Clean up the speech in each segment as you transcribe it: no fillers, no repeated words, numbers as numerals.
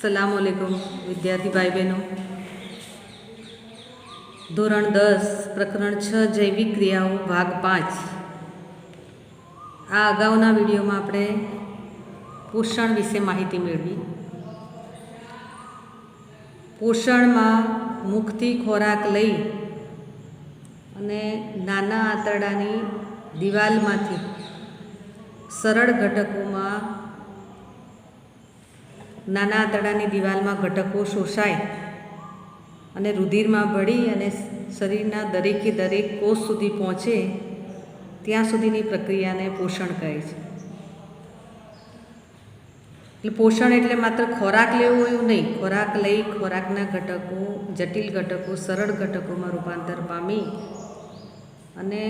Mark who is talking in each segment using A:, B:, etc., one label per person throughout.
A: अस्सलामुअलैकुम विद्यार्थी भाई बहनों। ધોરણ 10 પ્રકરણ 6 જૈવિક ક્રિયાઓ ભાગ 5। આ અગાઉના વિડીયોમાં આપણે પોષણ વિશે માહિતી મેળવી। પોષણમાં મુખથી ખોરાક લઈ અને નાના આંતરડાની દિવાલમાંથી સરળ ઘટકોમાં નાના આંતરડાની દિવાલમાં ઘટકો શોષાય અને રુધિરમાં ભળી અને શરીરના દરેકે દરેક કોષ સુધી પહોંચે ત્યાં સુધીની પ્રક્રિયાને પોષણ કહે છે। એટલે પોષણ એટલે માત્ર ખોરાક લેવો એવું નહીં, ખોરાક લઈ ખોરાકના ઘટકો, જટિલ ઘટકો સરળ ઘટકોમાં રૂપાંતર પામી અને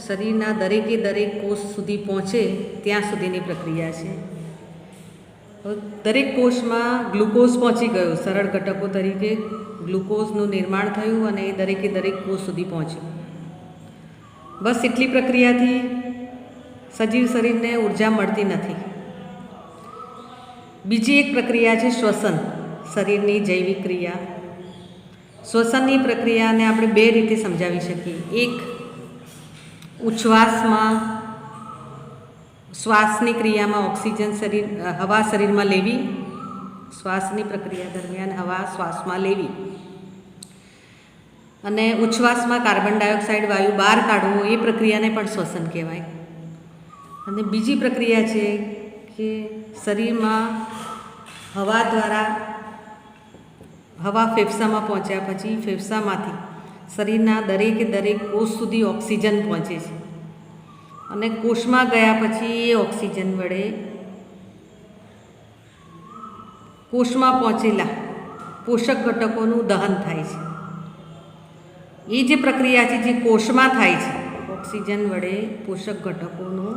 A: શરીરના દરેકે દરેક કોષ સુધી પહોંચે ત્યાં સુધીની પ્રક્રિયા છે। દરેક કોષમાં ગ્લુકોઝ પહોંચી ગયો, સરળ ઘટકો તરીકે ગ્લુકોઝનું નિર્માણ થયું અને એ દરેકે દરેક કોષ સુધી પહોંચ્યું। બસ એટલી પ્રક્રિયાથી સજીવ શરીરને ઉર્જા મળતી નથી। બીજી એક પ્રક્રિયા છે શ્વસન, શરીરની જૈવિક ક્રિયા। શ્વસનની પ્રક્રિયાને આપણે બે રીતે સમજાવી શકીએ। એક, ઉચ્છ્વાસમાં શ્વાસની ક્રિયામાં ઓક્સિજન હવા શરીરમાં લેવી, શ્વાસની પ્રક્રિયા દરમિયાન હવા શ્વાસમાં લેવી અને ઉચ્છ્વાસમાં કાર્બન ડાયોક્સાઇડ વાયુ બહાર કાઢવો, એ પ્રક્રિયાને પણ શ્વસન કહેવાય। અને બીજી પ્રક્રિયા છે કે શરીરમાં હવા દ્વારા હવા ફેફસામાં પહોંચ્યા પછી ફેફસામાંથી શરીરના દરેકે દરેક કોષ સુધી ઓક્સિજન પહોંચે છે અને કોષમાં ગયા પછી એ ઓક્સિજન વડે કોષમાં પહોંચેલા પોષક ઘટકોનું દહન થાય છે। એ જે પ્રક્રિયા છે જે કોષમાં થાય છે, ઓક્સિજન વડે પોષક ઘટકોનું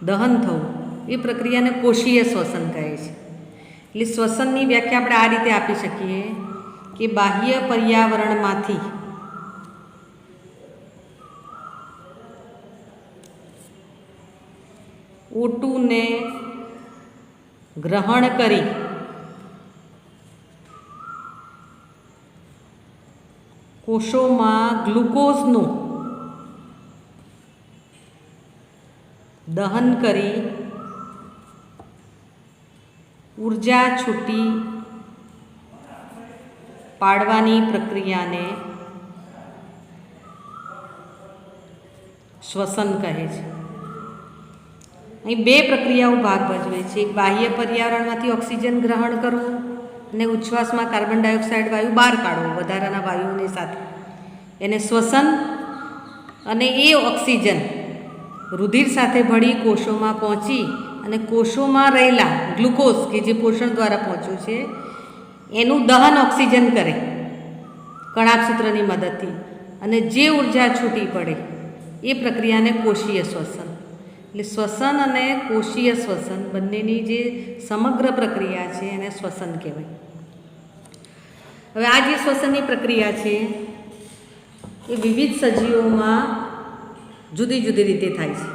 A: દહન થવું, એ પ્રક્રિયાને કોષીય શ્વસન કહે છે। એટલે શ્વસનની વ્યાખ્યા આપણે આ રીતે આપી શકીએ કે બાહ્ય પર્યાવરણમાંથી O2 ને ગ્રહણ કરી કોષોમાં ગ્લુકોઝનું દહન કરી ઉર્જા છૂટી પાડવાની પ્રક્રિયાને શ્વસન કહે છે। અહીં બે પ્રક્રિયાઓ ભાગ ભજવે છે। એક, બાહ્ય પર્યાવરણમાંથી ઓક્સિજન ગ્રહણ કરવું અને ઉચ્છ્વાસમાં કાર્બન ડાયોક્સાઇડ વાયુ બહાર કાઢવો વધારાના વાયુઓની સાથે, એને શ્વસન। અને એ ઓક્સિજન રુધિર સાથે ભળી કોષોમાં પહોંચી અને કોષોમાં રહેલા ગ્લુકોઝ કે જે પોષણ દ્વારા પહોંચ્યું છે એનું દહન ઓક્સિજન કરે કણાભસૂત્રની મદદથી, અને જે ઉર્જા છૂટી પડે એ પ્રક્રિયાને કોષીય શ્વસન। એટલે શ્વસન અને કોષીય શ્વસન બંનેની જે સમગ્ર પ્રક્રિયા છે એને શ્વસન કહેવાય। હવે આ જે શ્વસનની પ્રક્રિયા છે એ વિવિધ સજીવોમાં જુદી જુદી રીતે થાય છે।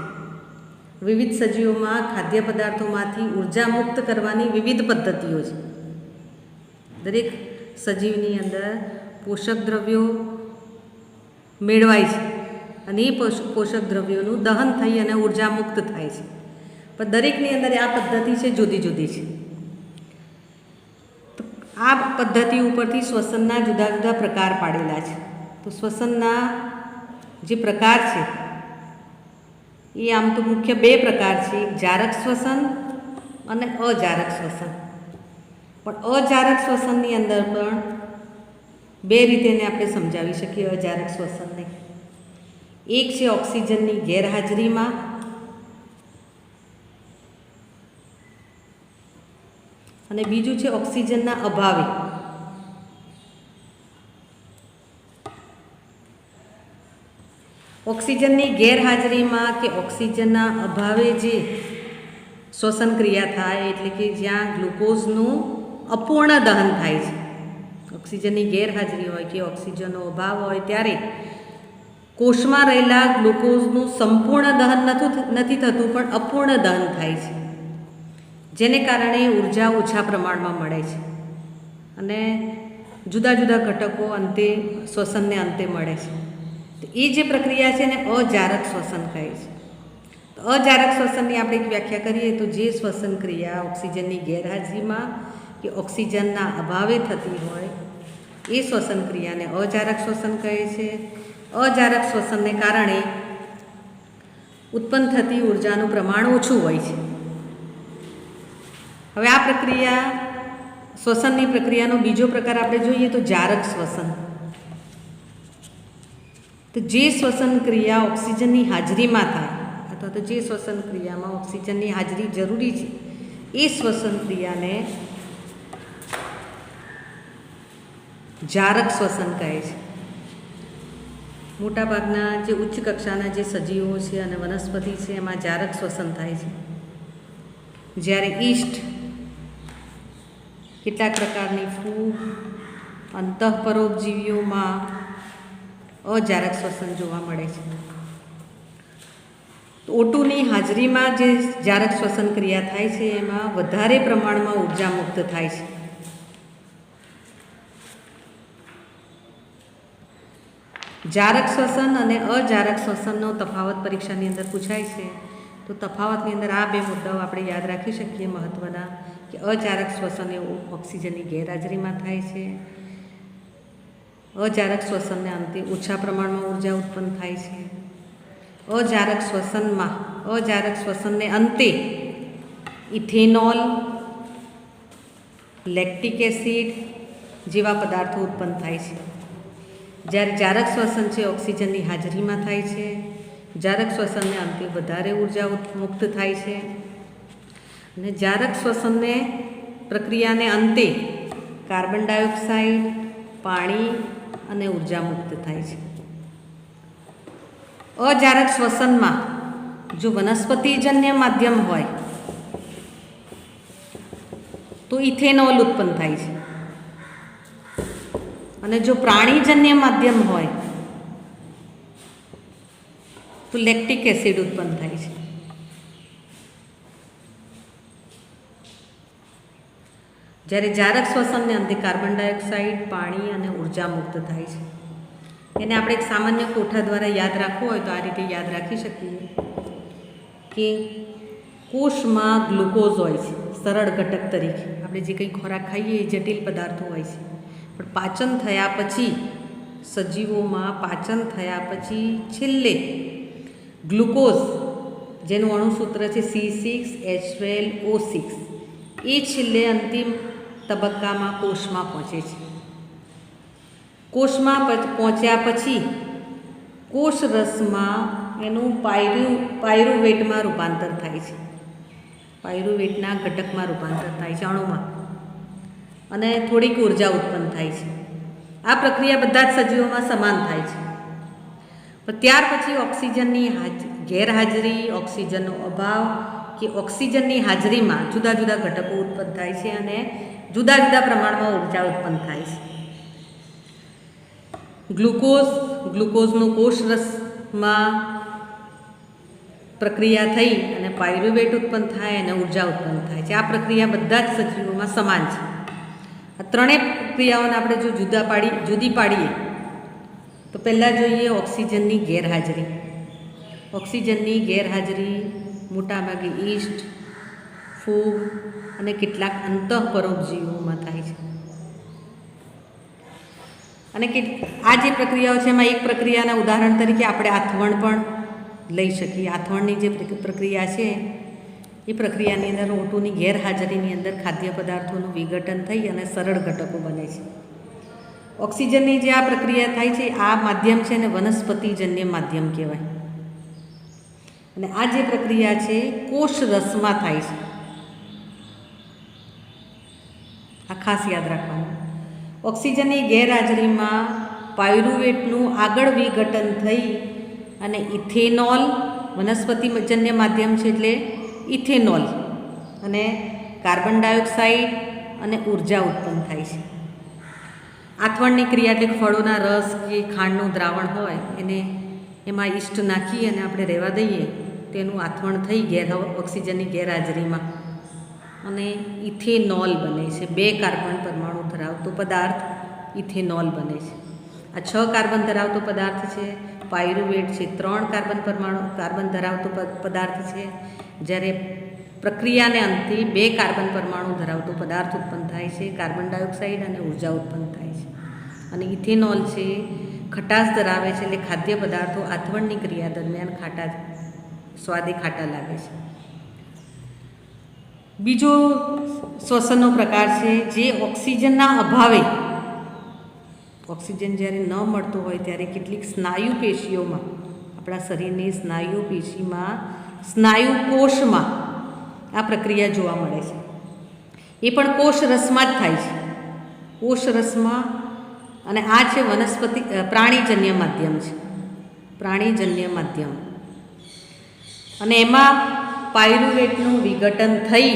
A: વિવિધ સજીવોમાં ખાદ્ય પદાર્થોમાંથી ઉર્જા મુક્ત કરવાની વિવિધ પદ્ધતિઓ છે। દરેક સજીવની અંદર પોષક દ્રવ્યો મેળવાય છે અને એ પોષક દ્રવ્યોનું દહન થઈ અને ઉર્જા મુક્ત થાય છે, પણ દરેકની અંદર આ પદ્ધતિ છે જુદી જુદી છે। તો આ પદ્ધતિ ઉપરથી શ્વસનના જુદા જુદા પ્રકાર પાડેલા છે। તો શ્વસનના જે પ્રકાર છે એ આમ તો મુખ્ય બે પ્રકાર છે, એક જારક શ્વસન અને અજારક શ્વસન। પણ અજારક શ્વસનની અંદર પણ બે રીતે એને આપણે સમજાવી શકીએ અજારક શ્વસનને। એક છે ઓક્સિજનની ગેરહાજરીમાં અને બીજું છે ઓક્સિજનના અભાવે। ઓક્સિજનની ગેરહાજરીમાં કે ઓક્સિજનના અભાવે જે શ્વસન ક્રિયા થાય એટલે કે જ્યાં ગ્લુકોઝનું અપૂર્ણ દહન થાય છે, ઓક્સિજનની ગેરહાજરી હોય કે ઓક્સિજનનો અભાવ હોય ત્યારે કોષમાં રહેલા ગ્લુકોઝનું સંપૂર્ણ દહન નથી થતું પણ અપૂર્ણ દહન થાય છે, જેને કારણે ઉર્જા ઓછા પ્રમાણમાં મળે છે। અને જુદા જુદા ઘટકો અંતે શ્વસનને અંતે મળે છે. તો એ જે પ્રક્રિયા છે એને અજારક શ્વસન કહે છે. તો અજારક શ્વસનની આપણે એક વ્યાખ્યા કરીએ તો જે શ્વસન ક્રિયા ઓક્સિજનની ગેરહાજરીમાં કે ઓક્સિજનના અભાવે થતી હોય એ શ્વસન ક્રિયાને અજારક શ્વસન કહે છે. અજારક શ્વસનને કારણે ઉત્પન્ન થતી ઉર્જાનું પ્રમાણ ઓછું હોય છે. હવે આ પ્રક્રિયા શ્વસનની પ્રક્રિયાનો બીજો પ્રકાર આપણે જોઈએ તો જારક શ્વસન. તો જે શ્વસન ક્રિયા ઓક્સિજનની હાજરીમાં થાય અથવા તો જે શ્વસન ક્રિયામાં ઓક્સિજનની હાજરી જરૂરી છે એ શ્વસન ક્રિયાને જારક શ્વસન કહે છે. મોટાભાગના જે ઉચ્ચ કક્ષાના જે સજીવો છે અને વનસ્પતિ છે એમાં જારક શ્વસન થાય છે. જ્યારે ઈસ્ટ, કેટલાક પ્રકારની ફૂગ, અંતઃપરોપજીવીઓમાં અજારક શ્વસન જોવા મળે છે. O2ની હાજરીમાં જે જારક શ્વસન ક્રિયા થાય છે એમાં વધારે પ્રમાણમાં ઉર્જા મુક્ત થાય છે. જારક શ્વસન અને અજારક શ્વસનનો તફાવત પરીક્ષાની અંદર પૂછાય છે. તો તફાવતની અંદર આ બે મુદ્દાઓ આપણે યાદ રાખી શકીએ મહત્ત્વના, કે અજારક શ્વસન એ ઓક્સિજનની ગેરહાજરીમાં થાય છે. અજારક શ્વસનને અંતે ઓછા પ્રમાણમાં ઉર્જા ઉત્પન્ન થાય છે. અજારક શ્વસનને અંતે ઇથેનોલ, લેક્ટિક એસિડ જેવા પદાર્થો ઉત્પન્ન થાય છે. જ્યારે જારક શ્વસન છે ઓક્સિજનની હાજરીમાં થાય છે. જારક શ્વસનને અંતે વધારે ઉર્જા મુક્ત થાય છે. અને જારક શ્વસનને પ્રક્રિયાને અંતે કાર્બન ડાયોક્સાઇડ, પાણી અને ઉર્જા મુક્ત થાય છે. અજારક શ્વસનમાં જો વનસ્પતિજન્ય માધ્યમ હોય તો ઇથેનોલ ઉત્પન્ન થાય છે, અને જો પ્રાણીજન્ય માધ્યમ હોય તો લેક્ટિક એસિડ ઉત્પન્ન થાય છે. જ્યારે જારક શ્વસનને અંતે કાર્બન ડાયોક્સાઇડ, પાણી અને ઉર્જા મુક્ત થાય છે. એને આપણે એક સામાન્ય કોઠા દ્વારા યાદ રાખવું હોય તો આ રીતે યાદ રાખી શકીએ કે કોષમાં ગ્લુકોઝ હોય છે સરળ ઘટક તરીકે. આપણે જે કંઈ ખોરાક ખાઈએ એ જટિલ પદાર્થો હોય છે, પણ પાચન થયા પછી, સજીવોમાં પાચન થયા પછી છેલ્લે ગ્લુકોઝ, જેનું અણુસૂત્ર છે C6H12O6, એ છેલ્લે અંતિમ તબક્કામાં કોષમાં પહોંચે છે. કોષમાં પહોંચ્યા પછી કોષ રસમાં એનું પાયરુવેટમાં રૂપાંતર થાય છે. પાયરુવેટના ઘટકમાં રૂપાંતર થાય છે, અણુમાં, અને થોડીક ઉર્જા ઉત્પન્ન થાય છે. આ પ્રક્રિયા બધા જ સજીવોમાં સમાન થાય છે. પણ ત્યાર પછી ઓક્સિજનની ગેરહાજરી, ઓક્સિજનનો અભાવ કે ઓક્સિજનની હાજરીમાં જુદા જુદા ઘટકો ઉત્પન્ન થાય છે અને જુદા જુદા પ્રમાણમાં ઉર્જા ઉત્પન્ન થાય છે. ગ્લુકોઝનું કોષરસમાં પ્રક્રિયા થઈ અને પાયરુવેટ ઉત્પન્ન થાય અને ઉર્જા ઉત્પન્ન થાય છે. આ પ્રક્રિયા બધા જ સજીવોમાં સમાન છે. આ ત્રણેય પ્રક્રિયાઓને આપણે જો જુદી પાડીએ તો પહેલાં જોઈએ ઓક્સિજનની ગેરહાજરી. ઓક્સિજનની ગેરહાજરી મોટાભાગે ઈસ્ટ, ફૂગ અને કેટલાક અંતઃપરોપજીવીઓમાં થાય છે. અને આ જે પ્રક્રિયાઓ છે એમાં એક પ્રક્રિયાના ઉદાહરણ તરીકે આપણે આથવણ પણ લઈ શકીએ. આથવણની જે પ્રક્રિયા છે એ પ્રક્રિયાની અંદર O2ની ગેરહાજરીની અંદર ખાદ્ય પદાર્થોનું વિઘટન થઈ અને સરળ ઘટકો બને છે. ઓક્સિજનની જે આ પ્રક્રિયા થાય છે આ માધ્યમ છે અને વનસ્પતિજન્ય માધ્યમ કહેવાય. અને આ જે પ્રક્રિયા છે કોષ રસમાં થાય છે. આ ખાસ યાદ રાખવાનું. ઓક્સિજનની ગેરહાજરીમાં પાયરુવેટનું આગળ વિઘટન થઈ અને ઇથેનોલ, વનસ્પતિજન્ય માધ્યમ છે એટલે ઇથેનોલ, અને કાર્બન ડાયોક્સાઇડ અને ઉર્જા ઉત્પન્ન થાય છે. આથવણની ક્રિયા એટલે ફળોના રસ કે ખાંડનું દ્રાવણ હોય એને એમાં ઈસ્ટ નાખી અને આપણે રહેવા દઈએ તેનું આથવણ થઈ ઓક્સિજનની ગેરહાજરીમાં. અને ઇથેનોલ બને છે. 2 કાર્બન પરમાણુ ધરાવતો પદાર્થ ઇથેનોલ બને છે. આ 6 કાર્બન ધરાવતો પદાર્થ છે. પાયરુવેટ છે 3 કાર્બન ધરાવતો પદાર્થ છે. જ્યારે પ્રક્રિયાને અંતે 2 કાર્બન પરમાણુ ધરાવતો પદાર્થ ઉત્પન્ન થાય છે, કાર્બન ડાયોક્સાઇડ, અને ઉર્જા ઉત્પન્ન થાય છે. અને ઇથેનોલ છે ખટાશ ધરાવે છે, એટલે ખાદ્ય પદાર્થો આથવણની ક્રિયા દરમિયાન સ્વાદે ખાટા લાગે છે. બીજો શ્વસનનો પ્રકાર છે જે ઓક્સિજનના અભાવે, ઓક્સિજન જ્યારે ન મળતો હોય ત્યારે કેટલીક સ્નાયુ પેશીઓમાં, આપણા શરીરની સ્નાયુ પેશીમાં, સ્નાયુ કોષમાં આ પ્રક્રિયા જોવા મળે છે. એ પણ કોષરસમાં જ થાય છે, કોષરસમાં. અને આ છે પ્રાણીજન્ય માધ્યમ છે, પ્રાણીજન્ય માધ્યમ. અને એમાં પાયરુવેટનું વિઘટન થઈ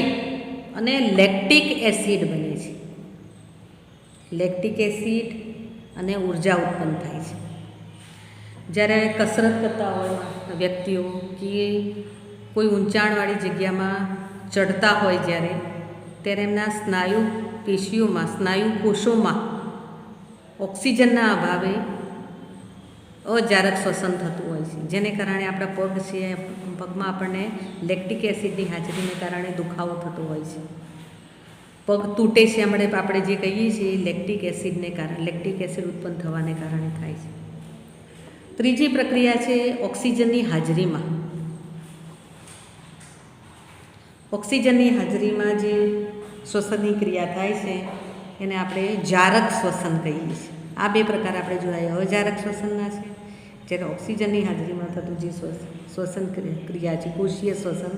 A: અને લેક્ટિક એસિડ બને છે. લેક્ટિક એસિડ અને ઉર્જા ઉત્પન્ન થાય છે. જ્યારે કસરત કરતા હોય વ્યક્તિઓ કે કોઈ ઊંચાણવાળી જગ્યામાં ચડતા હોય ત્યારે એમના સ્નાયુ પેશીઓમાં, સ્નાયુ કોષોમાં ઓક્સિજનના અભાવે અજારક શ્વસન થતું હોય છે, જેને કારણે આપણા પગ છે, પગમાં આપણને લેક્ટિક એસિડની હાજરીને કારણે દુખાવો થતો હોય છે. પગ તૂટે છે, આપણે જે કહીએ છીએ લેક્ટિક એસિડ ઉત્પન્ન થવાને કારણે થાય છે. ત્રીજી પ્રક્રિયા છે ઓક્સિજનની હાજરીમાં. ઓક્સિજનની હાજરીમાં જે શ્વસનની ક્રિયા થાય છે એને આપણે જારક શ્વસન કહીએ છીએ. આ 2 પ્રકાર આપણે જોયા અજારક શ્વસનના છે. જ્યારે ઓક્સિજનની હાજરીમાં થતું જે શ્વસન ક્રિયા છે, કોષીય શ્વસન,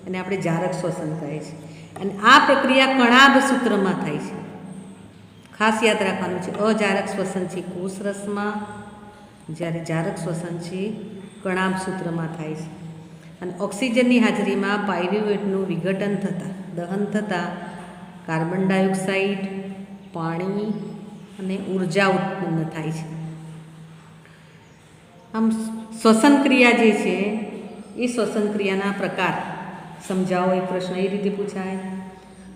A: એને આપણે જારક શ્વસન કહે છે. અને આ પ્રક્રિયા કણાભ સૂત્રમાં થાય છે. ખાસ યાદ રાખવાનું છે, અજારક શ્વસન છે કોષરસમાં, જ્યારે જારક શ્વસન છે કણાભ સૂત્રમાં થાય છે. અને ઓક્સિજનની હાજરીમાં પાયરુવેટનું વિઘટન થતાં, દહન થતાં કાર્બન ડાયોક્સાઇડ, પાણી અને ઉર્જા ઉત્પન્ન થાય છે. આમ શ્વસન ક્રિયા જે છે એ શ્વસન ક્રિયાના પ્રકાર સમજાવો. એક પ્રશ્ન એ રીતે પૂછાય.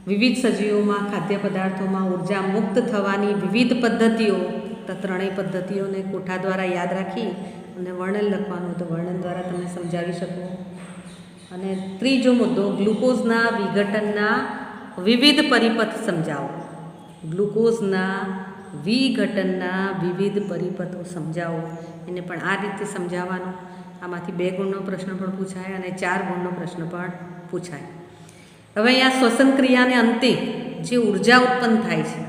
A: વિવિધ સજીવોમાં ખાદ્ય પદાર્થોમાં ઉર્જા મુક્ત થવાની વિવિધ પદ્ધતિઓ, તો 3 પદ્ધતિઓને કોઠા દ્વારા યાદ રાખી અને વર્ણન લખવાનું, તો વર્ણન દ્વારા તમે સમજાવી શકો. અને ત્રીજો મુદ્દો, ગ્લુકોઝના વિઘટનના વિવિધ પરિપથ સમજાવો. ગ્લુકોઝના વિઘટનના વિવિધ પરિપથો સમજાવો. એને પણ આ રીતે સમજાવવાનું. આમાંથી 2 ગુણનો પ્રશ્ન પણ પૂછાય અને 4 ગુણનો પ્રશ્ન પણ પૂછાય. હવે અહીંયા શ્વસન ક્રિયાને અંતે જે ઉર્જા ઉત્પન્ન થાય છે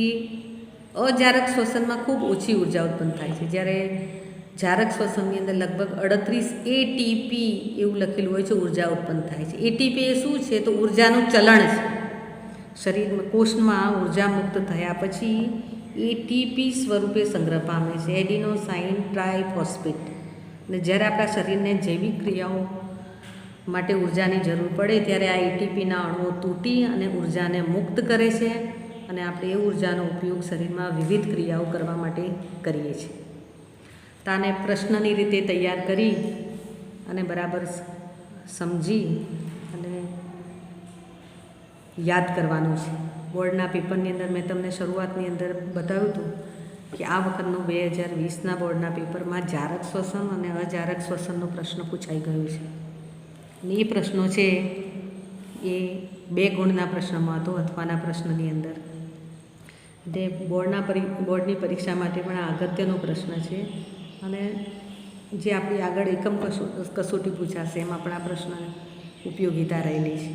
A: એ અજારક શ્વસનમાં ખૂબ ઓછી ઉર્જા ઉત્પન્ન થાય છે, જ્યારે જારક શ્વસનની અંદર લગભગ 38 ATP એવું લખેલું હોય છે ઉર્જા ઉત્પન્ન થાય છે. ATP એ શું છે? તો ઉર્જાનું ચલણ છે. શરીરમાં, કોષમાં ઉર્જા મુક્ત થયા પછી ATP સ્વરૂપે સંગ્રહ પામે છે, એડિનોસાઇન ટ્રાઇફોસ્ફેટ. અને જ્યારે આપણા શરીરને જૈવિક ક્રિયાઓ માટે ઉર્જાની જરૂર પડે ત્યારે આ ATPના અણુઓ તૂટી અને ઉર્જાને મુક્ત કરે છે, અને આપણે એ ઉર્જાનો ઉપયોગ શરીરમાં વિવિધ ક્રિયાઓ કરવા માટે કરીએ છીએ. તો આને પ્રશ્નની રીતે તૈયાર કરી અને બરાબર સમજી અને યાદ કરવાનું છે. બોર્ડના પેપરની અંદર મેં તમને શરૂઆતની અંદર બતાવ્યું હતું કે આ વખતનું 2020ના બોર્ડના પેપરમાં જારક શ્વસન અને અજારક શ્વસનનો પ્રશ્ન પૂછાઈ ગયો છે. અને એ પ્રશ્નો છે એ 2 ગુણના પ્રશ્નમાં હતો, અથવાના પ્રશ્નની અંદર. એટલે બોર્ડની પરીક્ષા માટે પણ આ અગત્યનો પ્રશ્ન છે. અને જે આપણી આગળ એકમ કસોટી પૂછાશે એમાં પણ આ પ્રશ્ન ઉપયોગિતા રહેલી છે.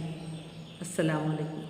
A: અસ્સલામુ અલૈકુમ.